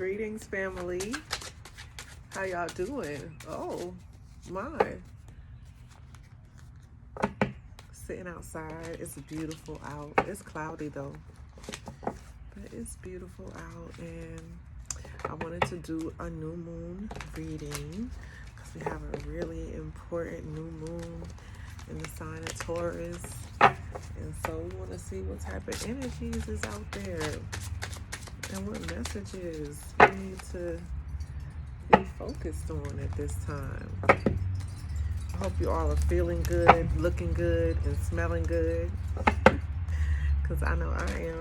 Greetings, family. How y'all doing? Oh, my. Sitting outside. It's beautiful out. It's cloudy, though. But it's beautiful out. And I wanted to do a new moon reading because we have a really important new moon in the sign of Taurus. And so we want to see what type of energies is out there and what messages we need to be focused on at this time. I hope you all are feeling good, looking good, and smelling good, because I know I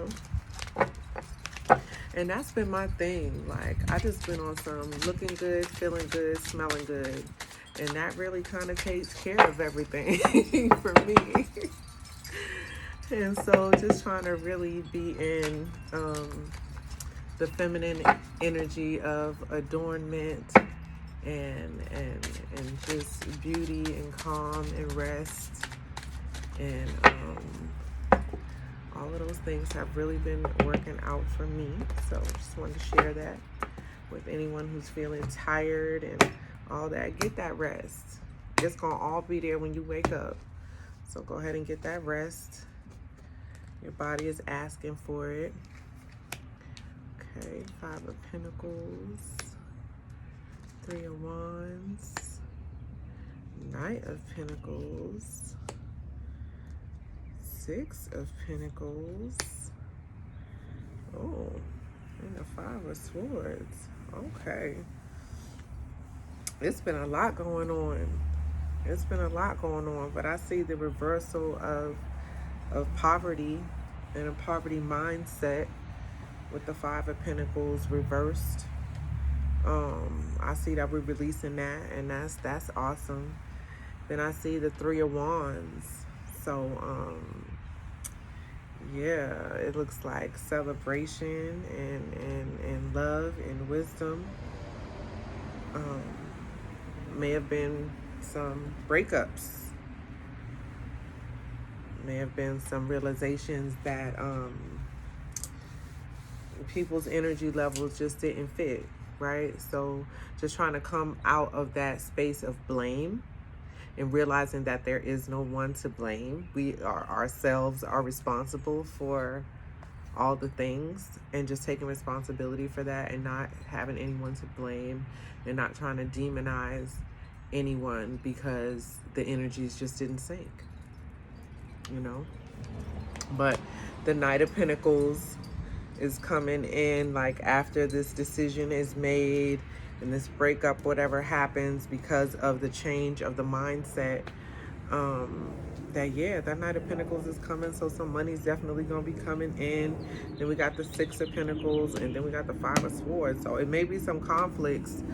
am. And that's been my thing. Like, I just been on some looking good, feeling good, smelling good. And that really kind of takes care of everything for me. And so just trying to really be in the feminine energy of adornment and just beauty and calm and rest. And all of those things have really been working out for me. So just wanted to share that with anyone who's feeling tired and all that. Get that rest. It's going to all be there when you wake up. So go ahead and get that rest. Your body is asking for it. Okay, 5 of Pentacles, 3 of Wands, Knight of Pentacles, 6 of Pentacles, oh, and the 5 of Swords. Okay. It's been a lot going on. It's been a lot going on, but I see the reversal of poverty and a poverty mindset with the 5 of Pentacles reversed. I see that we're releasing that, and that's awesome. Then I see the 3 of Wands. So yeah, it looks like celebration and love and wisdom. May have been some breakups. May have been some realizations that people's energy levels just didn't fit, right? So just trying to come out of that space of blame and realizing that there is no one to blame. We are ourselves are responsible for all the things, and just taking responsibility for that and not having anyone to blame and not trying to demonize anyone because the energies just didn't sync, you know? But the Knight of Pentacles is coming in, like, after this decision is made and this breakup, whatever happens, because of the change of the mindset, that Knight of Pentacles is coming. So some money's definitely going to be coming in. Then we got the 6 of Pentacles, and then we got the 5 of Swords. So it may be some conflicts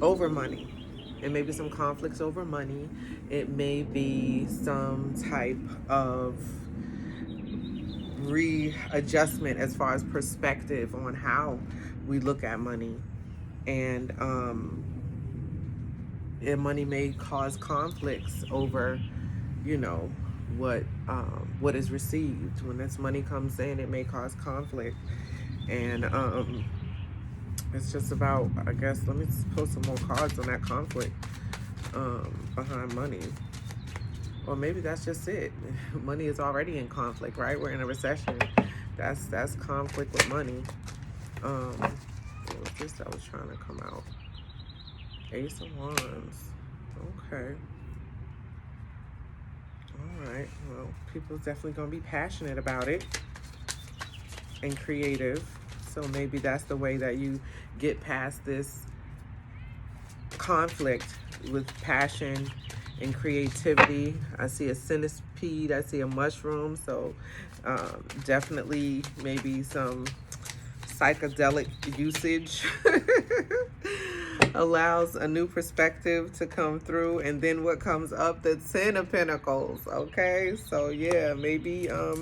over money. It may be some conflicts over money. It may be some type of readjustment as far as perspective on how we look at money. And money may cause conflicts over, what is received. When this money comes in, it may cause conflict. And it's just about, I guess, let me post some more cards on that conflict behind money. Or maybe that's just it. Money is already in conflict, right? We're in a recession. That's conflict with money. What was this that was trying to come out? Ace of Wands. Okay. All right. Well, people's definitely going to be passionate about it and creative. So maybe that's the way that you get past this conflict, with passion and creativity. I see a centipede. I see a mushroom. So definitely maybe some psychedelic usage allows a new perspective to come through. And then what comes up? The 10 of Pentacles. Okay, so yeah, maybe a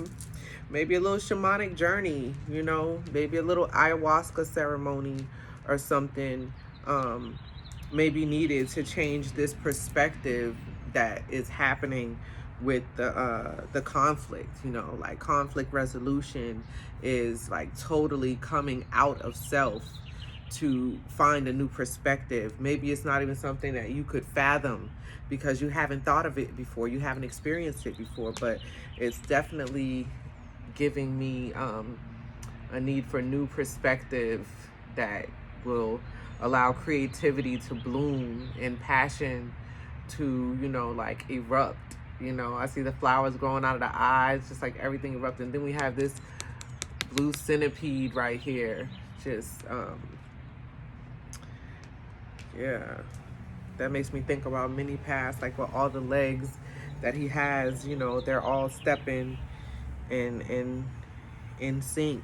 little shamanic journey, maybe a little ayahuasca ceremony or something may be needed to change this perspective that is happening with the conflict. You know, like conflict resolution is like totally coming out of self to find a new perspective. Maybe it's not even something that you could fathom because you haven't thought of it before, you haven't experienced it before, but it's definitely giving me a need for new perspective that will allow creativity to bloom and passion to, you know, like erupt. You know, I see the flowers growing out of the eyes, just like everything erupting. Then we have this blue centipede right here. Just, yeah, that makes me think about mini paths, like with all the legs that he has, you know, they're all stepping in sync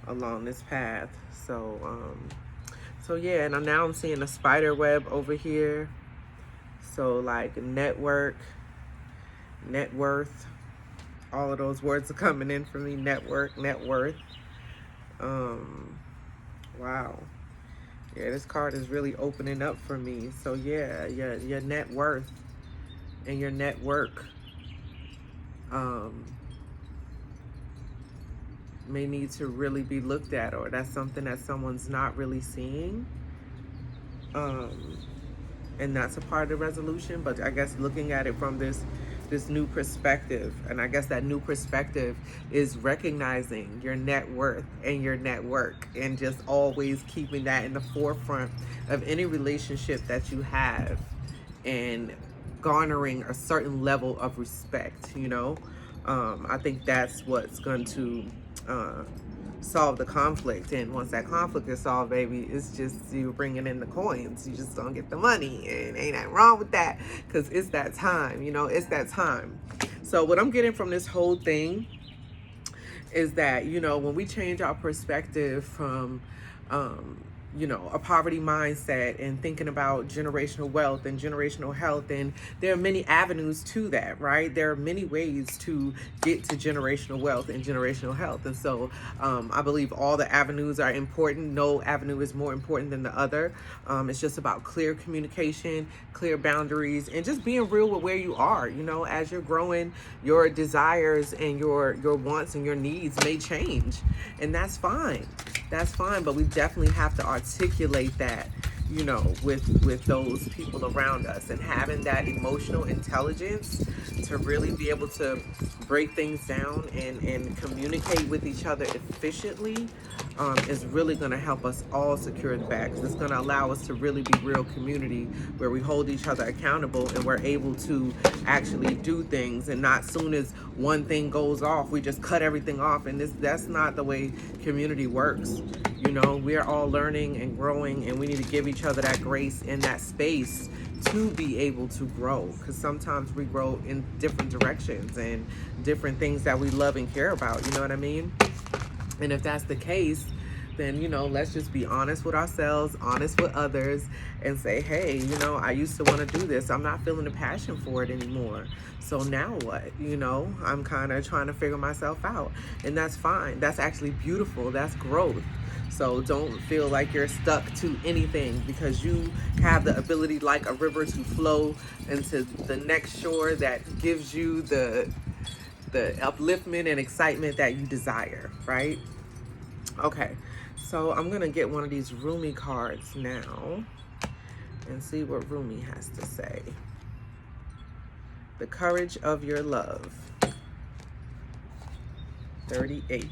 along this path. So yeah, and now I'm seeing a spider web over here. So like network, net worth, all of those words are coming in for me. Network, net worth. Wow. Yeah, this card is really opening up for me. So yeah, your net worth and your network may need to really be looked at, or that's something that someone's not really seeing. And that's a part of the resolution, but I guess looking at it from this new perspective, and I guess that new perspective is recognizing your net worth and your network, and just always keeping that in the forefront of any relationship that you have, and garnering a certain level of respect, you know. I think that's what's going to solve the conflict. And once that conflict is solved, baby, it's just you bringing in the coins. You just don't get the money, and ain't nothing wrong with that, because it's that time, you know, it's that time. So what I'm getting from this whole thing is that, you know, when we change our perspective from you know, a poverty mindset and thinking about generational wealth and generational health, and there are many avenues to that, right? There are many ways to get to generational wealth and generational health. And so I believe all the avenues are important. No avenue is more important than the other. It's just about clear communication, clear boundaries, and just being real with where you are. You know, as you're growing, your desires and your wants and your needs may change, and that's fine. That's fine, but we definitely have to articulate that, you know, with those people around us, and having that emotional intelligence to really be able to break things down and communicate with each other efficiently is really going to help us all secure the bag. It's going to allow us to really be real community, where we hold each other accountable and we're able to actually do things, and not soon as one thing goes off, we just cut everything off. And that's not the way community works. You know, we're all learning and growing, and we need to give each other that grace and that space to be able to grow, because sometimes we grow in different directions and different things that we love and care about, you know what I mean? And if that's the case, then, you know, let's just be honest with ourselves, honest with others, and say, hey, you know, I used to want to do this. I'm not feeling the passion for it anymore. So now what? You know, I'm kind of trying to figure myself out. And that's fine. That's actually beautiful. That's growth. So don't feel like you're stuck to anything, because you have the ability, like a river, to flow into the next shore that gives you the upliftment and excitement that you desire, right? Okay, so I'm gonna get one of these Rumi cards now and see what Rumi has to say. The courage of your love. 38.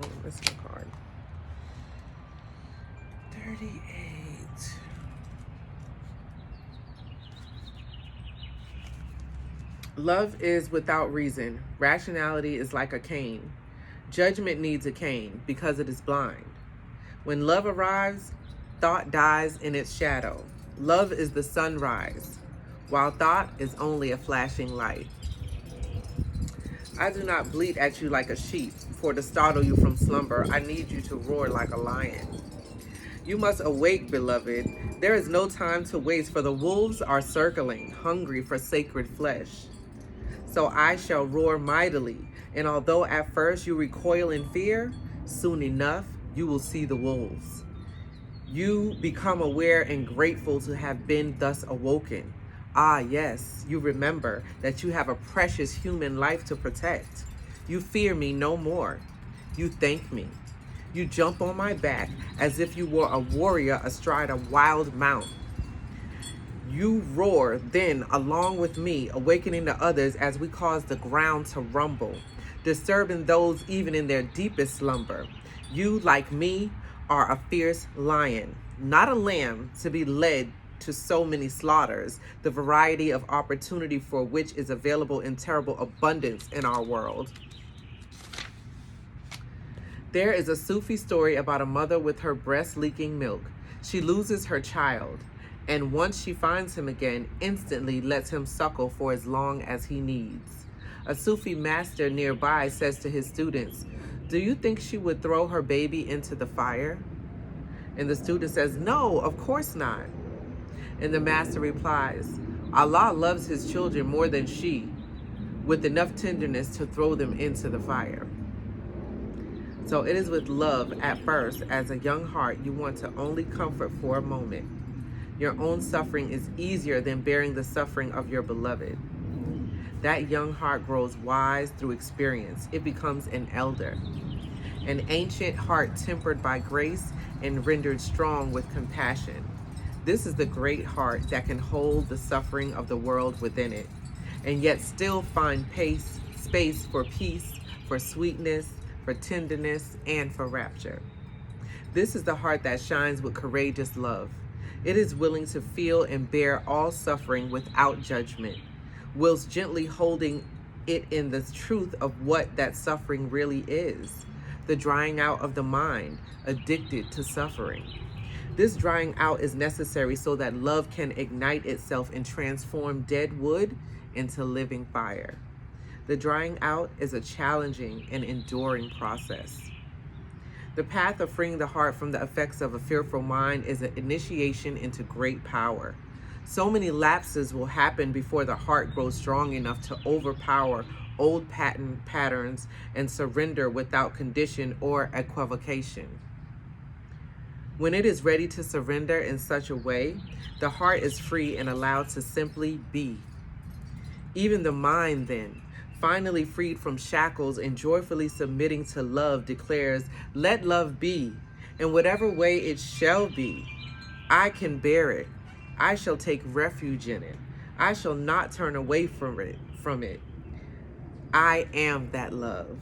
Oh, I'm missing a card. 38. Love is without reason. Rationality is like a cane. Judgment needs a cane because it is blind. When love arrives, thought dies in its shadow. Love is the sunrise, while thought is only a flashing light. I do not bleat at you like a sheep, for to startle you from slumber, I need you to roar like a lion. You must awake, beloved. There is no time to waste, for the wolves are circling, hungry for sacred flesh. So I shall roar mightily, and although at first you recoil in fear, soon enough you will see the wolves. You become aware and grateful to have been thus awoken. Ah, yes, you remember that you have a precious human life to protect. You fear me no more. You thank me. You jump on my back as if you were a warrior astride a wild mount. You roar then along with me, awakening the others as we cause the ground to rumble, disturbing those even in their deepest slumber. You, like me, are a fierce lion, not a lamb to be led to so many slaughters, the variety of opportunity for which is available in terrible abundance in our world. There is a Sufi story about a mother with her breast leaking milk. She loses her child, and once she finds him again, instantly lets him suckle for as long as he needs. A Sufi master nearby says to his students, "Do you think she would throw her baby into the fire?" And the student says, "No, of course not." And the master replies, "Allah loves his children more than she, with enough tenderness to throw them into the fire." So it is with love at first, as a young heart, you want to only comfort for a moment. Your own suffering is easier than bearing the suffering of your beloved. That young heart grows wise through experience. It becomes an elder, an ancient heart tempered by grace and rendered strong with compassion. This is the great heart that can hold the suffering of the world within it, and yet still find space for peace, for sweetness, for tenderness, and for rapture. This is the heart that shines with courageous love. It is willing to feel and bear all suffering without judgment, whilst gently holding it in the truth of what that suffering really is, the drying out of the mind, addicted to suffering. This drying out is necessary so that love can ignite itself and transform dead wood into living fire. The drying out is a challenging and enduring process. The path of freeing the heart from the effects of a fearful mind is an initiation into great power. So many lapses will happen before the heart grows strong enough to overpower old patterns and surrender without condition or equivocation. When it is ready to surrender in such a way, the heart is free and allowed to simply be. Even the mind then, finally freed from shackles and joyfully submitting to love, declares, "Let love be, in whatever way it shall be. I can bear it. I shall take refuge in it. I shall not turn away from it. I am that love."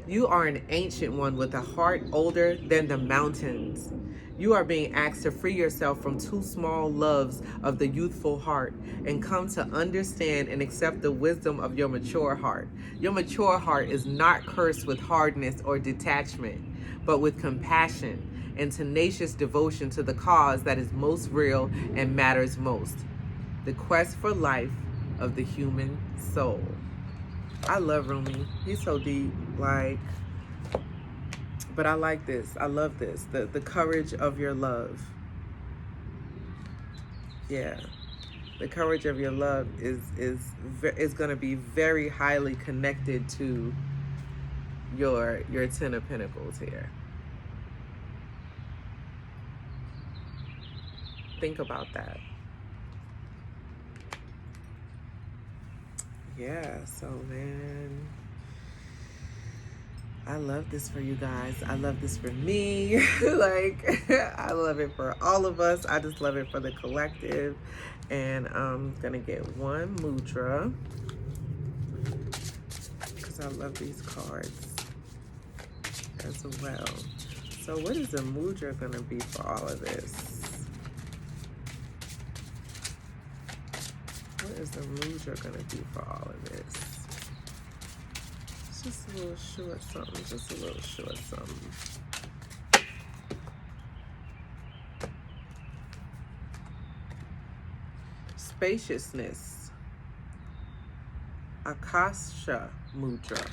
You are an ancient one with a heart older than the mountains. You are being asked to free yourself from too small loves of the youthful heart and come to understand and accept the wisdom of your mature heart. Your mature heart is not cursed with hardness or detachment, but with compassion and tenacious devotion to the cause that is most real and matters most, the quest for life of the human soul. I love Rumi. He's so deep, but I like this. I love this. The courage of your love. Yeah. The courage of your love is going to be very highly connected to your 10 of Pentacles here. Think about that. Yeah, so man, I love this for you guys. I love this for me. I love it for all of us. I just love it for the collective. And I'm gonna get one mudra because I love these cards as well. So what is the mudra gonna be for all of this? What is the mudra gonna be for all of this? Just a little short something. Just a little short something. Spaciousness. Akasha Mudra.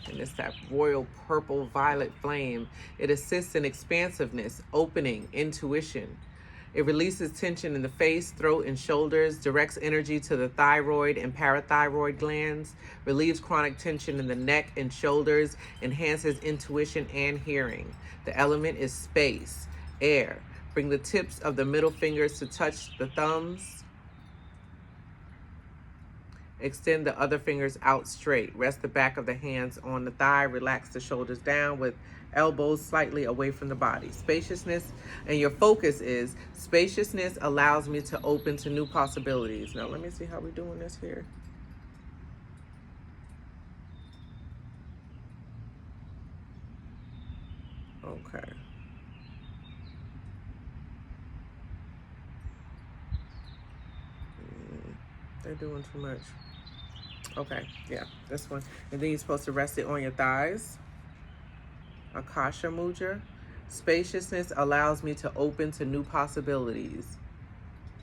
And it's that royal purple violet flame. It assists in expansiveness, opening, intuition. It releases tension in the face, throat, and shoulders, directs energy to the thyroid and parathyroid glands, relieves chronic tension in the neck and shoulders, enhances intuition and hearing. The element is space, air. Bring the tips of the middle fingers to touch the thumbs. Extend the other fingers out straight. Rest the back of the hands on the thigh. Relax the shoulders down with elbows slightly away from the body. Spaciousness, and your focus is, spaciousness allows me to open to new possibilities. Now let me see how we're doing this here. Okay. They're doing too much. Okay, yeah, this one. And then you're supposed to rest it on your thighs. Akasha Mudra. Spaciousness allows me to open to new possibilities.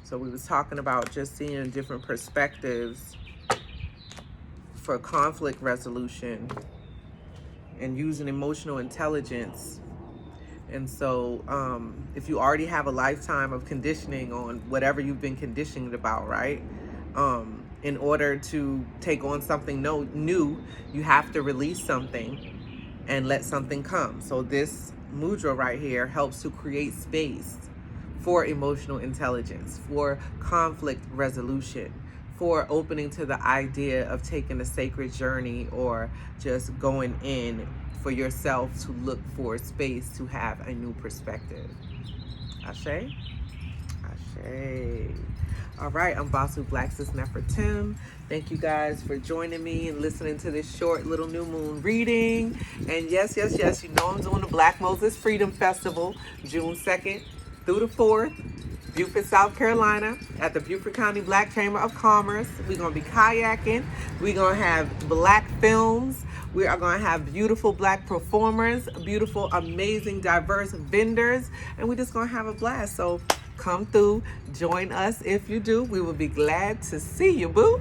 So we was talking about just seeing different perspectives for conflict resolution and using emotional intelligence. And so if you already have a lifetime of conditioning on whatever you've been conditioned about, right? In order to take on something new, you have to release something and let something come. So this mudra right here helps to create space for emotional intelligence, for conflict resolution, for opening to the idea of taking a sacred journey or just going in for yourself to look for space to have a new perspective. Ashe? Ashe. All right, I'm Basu Black Sis Nefertim. Thank you guys for joining me and listening to this short little new moon reading. And yes, you know I'm doing the Black Moses Freedom Festival, June 2nd through the 4th, Beaufort, South Carolina, at the Beaufort County Black Chamber of Commerce. We're going to be kayaking. We're going to have black films. We are going to have beautiful black performers, beautiful, amazing, diverse vendors, and we're just going to have a blast. So come through, join us if you do. We will be glad to see you, boo.